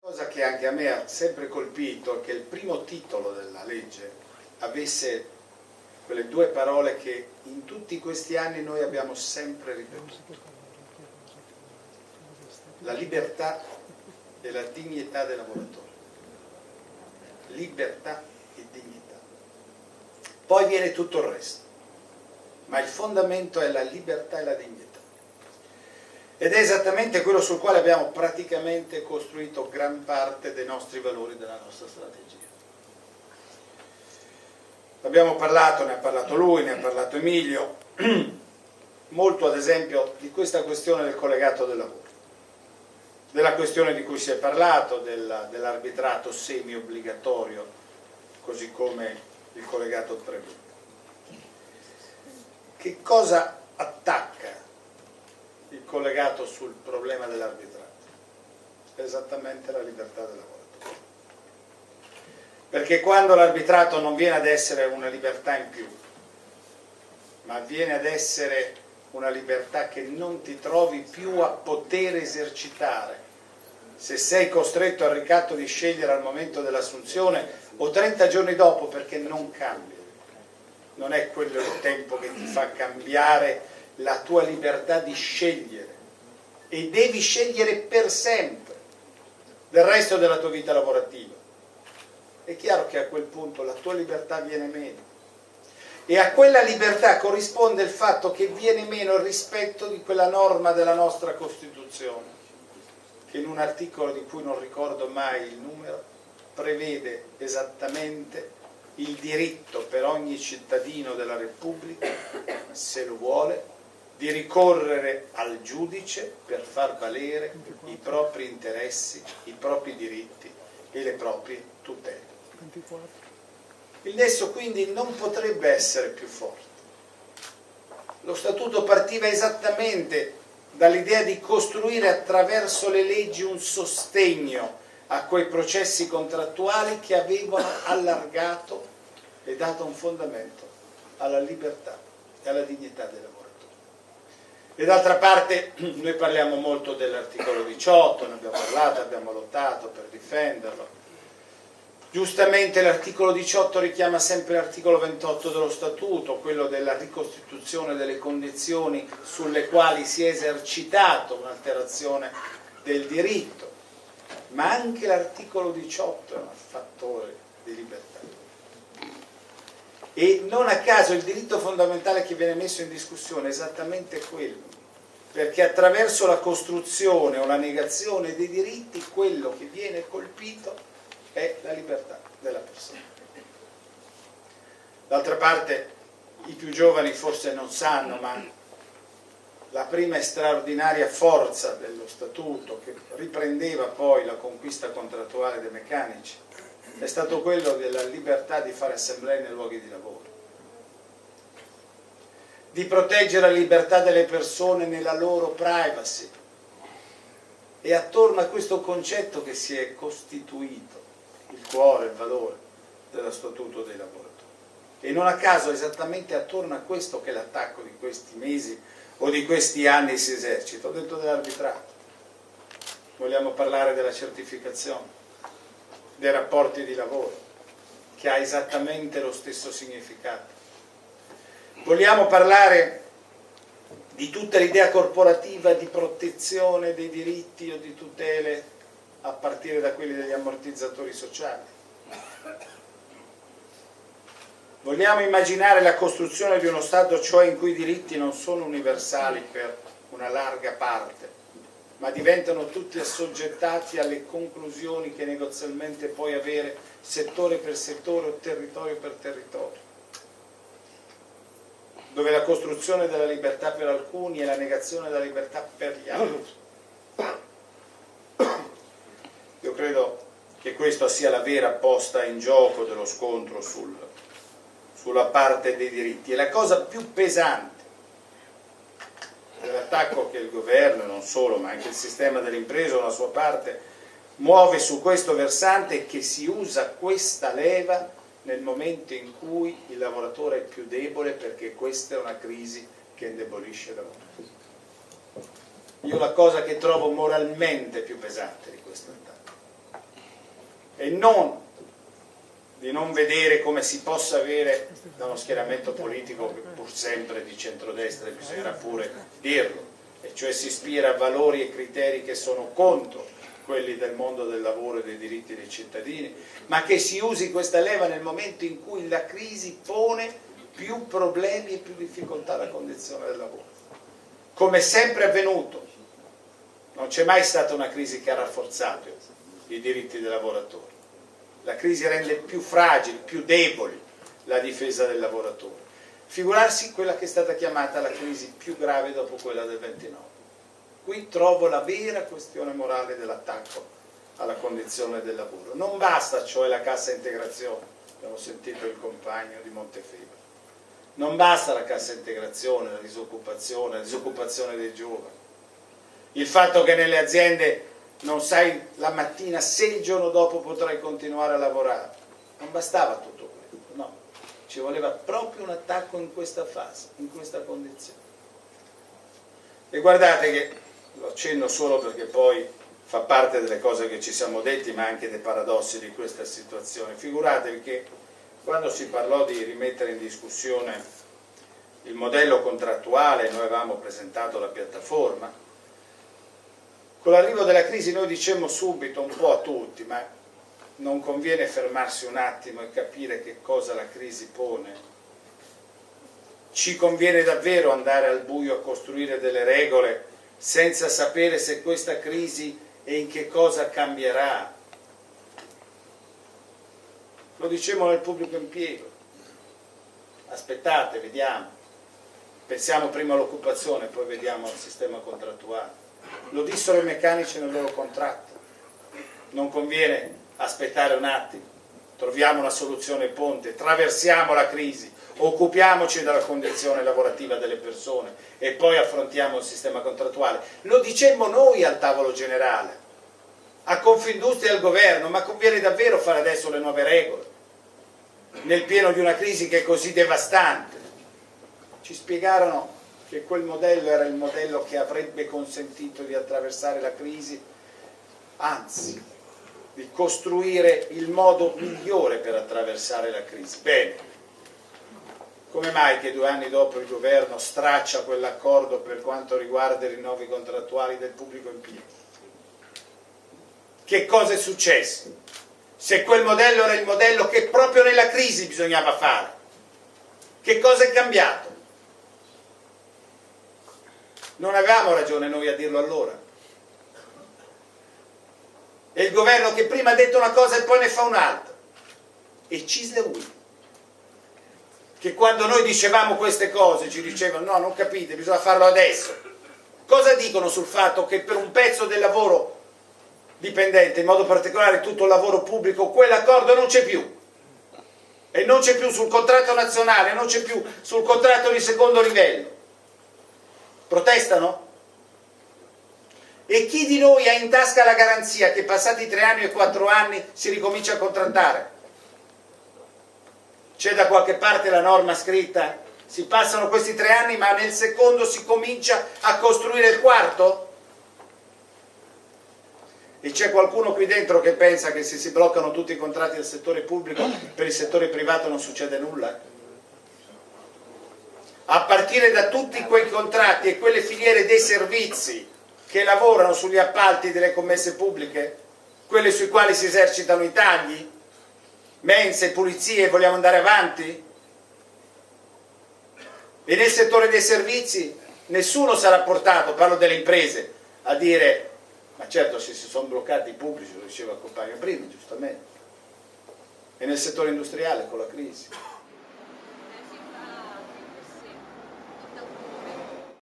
Cosa che anche a me ha sempre colpito è che il primo titolo della legge avesse quelle due parole che in tutti questi anni noi abbiamo sempre ripetuto: la libertà e la dignità del lavoratore. Libertà e dignità. Poi viene tutto il resto, ma il fondamento è la libertà e la dignità. Ed è esattamente quello sul quale abbiamo praticamente costruito gran parte dei nostri valori, della nostra strategia. Abbiamo parlato, ne ha parlato lui, ne ha parlato Emilio, molto ad esempio di questa questione del collegato del lavoro, della questione di cui si è parlato, dell'arbitrato semi-obbligatorio, così come il collegato prevede. Che cosa attacca il collegato sul problema dell'arbitrato? Esattamente la libertà del lavoratore. Perché quando l'arbitrato non viene ad essere una libertà in più, ma viene ad essere una libertà che non ti trovi più a poter esercitare, se sei costretto al ricatto di scegliere al momento dell'assunzione o 30 giorni dopo, perché non cambia. Non è quello il tempo che ti fa cambiare la tua libertà di scegliere, e devi scegliere per sempre del resto della tua vita lavorativa. È chiaro che a quel punto la tua libertà viene meno, e a quella libertà corrisponde il fatto che viene meno il rispetto di quella norma della nostra Costituzione, che in un articolo di cui non ricordo mai il numero prevede esattamente il diritto per ogni cittadino della Repubblica, se lo vuole, di ricorrere al giudice per far valere i propri interessi, i propri diritti e le proprie tutele. Il nesso quindi non potrebbe essere più forte. Lo Statuto partiva esattamente dall'idea di costruire attraverso le leggi un sostegno a quei processi contrattuali che avevano allargato e dato un fondamento alla libertà e alla dignità dei lavoratori. E d'altra parte noi parliamo molto dell'articolo 18, ne abbiamo parlato, abbiamo lottato per difenderlo. Giustamente l'articolo 18 richiama sempre l'articolo 28 dello Statuto, quello della ricostituzione delle condizioni sulle quali si è esercitato un'alterazione del diritto, ma anche l'articolo 18 è un fattore di libertà. E non a caso il diritto fondamentale che viene messo in discussione è esattamente quello, perché attraverso la costruzione o la negazione dei diritti quello che viene colpito è la libertà della persona. D'altra parte i più giovani forse non sanno, ma la prima e straordinaria forza dello Statuto, che riprendeva poi la conquista contrattuale dei meccanici, è stato quello della libertà di fare assemblee nei luoghi di lavoro, di proteggere la libertà delle persone nella loro privacy. E attorno a questo concetto che si è costituito il cuore, il valore dello Statuto dei lavoratori. E non a caso esattamente attorno a questo che l'attacco di questi mesi o di questi anni si esercita. Ho detto dell'arbitrato, vogliamo parlare della certificazione, dei rapporti di lavoro, che ha esattamente lo stesso significato. Vogliamo parlare di tutta l'idea corporativa di protezione dei diritti o di tutele a partire da quelli degli ammortizzatori sociali. Vogliamo immaginare la costruzione di uno Stato, cioè in cui i diritti non sono universali per una larga parte, ma diventano tutti assoggettati alle conclusioni che negozialmente puoi avere settore per settore o territorio per territorio, dove la costruzione della libertà per alcuni è la negazione della libertà per gli altri. Io credo che questa sia la vera posta in gioco dello scontro sulla parte dei diritti. E la cosa più pesante dell'attacco che il governo, non solo, ma anche il sistema delle imprese o la sua parte, muove su questo versante è che si usa questa leva nel momento in cui il lavoratore è più debole, perché questa è una crisi che indebolisce il lavoro. Io la cosa che trovo moralmente più pesante di questo attacco e non di non vedere come si possa avere da uno schieramento politico che pur sempre di centrodestra, bisognerà pure dirlo, e cioè si ispira a valori e criteri che sono contro quelli del mondo del lavoro e dei diritti dei cittadini, ma che si usi questa leva nel momento in cui la crisi pone più problemi e più difficoltà alla condizione del lavoro. Come è sempre avvenuto, non c'è mai stata una crisi che ha rafforzato i diritti dei lavoratori. La crisi rende più fragili, più deboli la difesa del lavoratore. Figurarsi quella che è stata chiamata la crisi più grave dopo quella del 29. Qui trovo la vera questione morale dell'attacco alla condizione del lavoro. Non basta cioè la cassa integrazione, abbiamo sentito il compagno di Montefeltro, non basta la cassa integrazione, la disoccupazione dei giovani, il fatto che nelle aziende non sai la mattina se il giorno dopo potrai continuare a lavorare, non bastava tutto questo, no, ci voleva proprio un attacco in questa fase, in questa condizione. E guardate che, lo accenno solo perché poi fa parte delle cose che ci siamo detti, ma anche dei paradossi di questa situazione. Figuratevi che quando si parlò di rimettere in discussione il modello contrattuale, noi avevamo presentato la piattaforma, con l'arrivo della crisi noi dicemmo subito, un po' a tutti, ma non conviene fermarsi un attimo e capire che cosa la crisi pone. Ci conviene davvero andare al buio a costruire delle regole senza sapere se questa crisi e in che cosa cambierà. Lo dicevamo nel pubblico impiego. Aspettate, vediamo. Pensiamo prima all'occupazione, poi vediamo al sistema contrattuale. Lo dissero i meccanici nel loro contratto. Non conviene aspettare un attimo. Troviamo una soluzione ponte, traversiamo la crisi, occupiamoci della condizione lavorativa delle persone e poi affrontiamo il sistema contrattuale. Lo dicemmo noi al tavolo generale, a Confindustria e al governo, ma conviene davvero fare adesso le nuove regole, nel pieno di una crisi che è così devastante. Ci spiegarono che quel modello era il modello che avrebbe consentito di attraversare la crisi, anzi, di costruire il modo migliore per attraversare la crisi. Bene, come mai che 2 anni dopo il governo straccia quell'accordo per quanto riguarda i rinnovi contrattuali del pubblico impiego? Che cosa è successo? Se quel modello era il modello che proprio nella crisi bisognava fare, che cosa è cambiato? Non avevamo ragione noi a dirlo allora. È il governo che prima ha detto una cosa e poi ne fa un'altra. E Cisleui, che quando noi dicevamo queste cose ci dicevano no, non capite, bisogna farlo adesso. Cosa dicono sul fatto che per un pezzo del lavoro dipendente, in modo particolare tutto il lavoro pubblico, quell'accordo non c'è più? E non c'è più sul contratto nazionale, non c'è più sul contratto di secondo livello. Protestano? E chi di noi ha in tasca la garanzia che passati 3 anni e 4 anni si ricomincia a contrattare? C'è da qualche parte la norma scritta? Si passano questi 3 anni ma nel secondo si comincia a costruire il quarto? E c'è qualcuno qui dentro che pensa che se si bloccano tutti i contratti del settore pubblico, per il settore privato non succede nulla? A partire da tutti quei contratti e quelle filiere dei servizi che lavorano sugli appalti delle commesse pubbliche, quelle sui quali si esercitano i tagli, mense, pulizie, vogliamo andare avanti? E nel settore dei servizi nessuno sarà portato, parlo delle imprese, a dire ma certo se si sono bloccati i pubblici, lo diceva il compagno prima, giustamente, e nel settore industriale con la crisi.